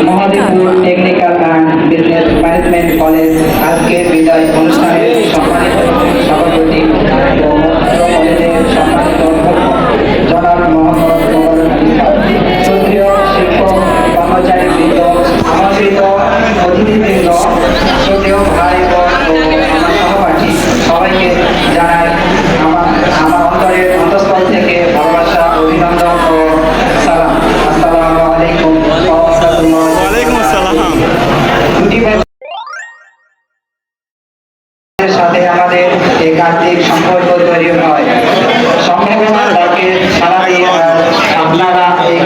Mahadevpur technical and business management college আজকের বিদায় অনুষ্ঠানের সম্মানিত সভাপতি ও কলেজের সম্মানিত জনাব মোহাম্মদ শ্রদ্ধেয় শিক্ষক কর্মচারীবৃন্দ, আমন্ত্রিত অতিথিবৃন্দ, শ্রদ্ধেয় ভাই বোন ও আমার সহপাঠী সবাইকে জানাই আমার অন্তরের অন্তঃস্থল থেকে ভালোবাসা, অভিনন্দন ও সালাম। আসসালামু আলাইকুম ওয়া রাহমাতুল্লাহি ওয়া বারাকাতুহু। দুটি সাথে আমাদের এই কার্তিক সম্পর্ক তৈরি হয়। সম্ভাবনা তাকে সারা দিয়ে আপনারা এই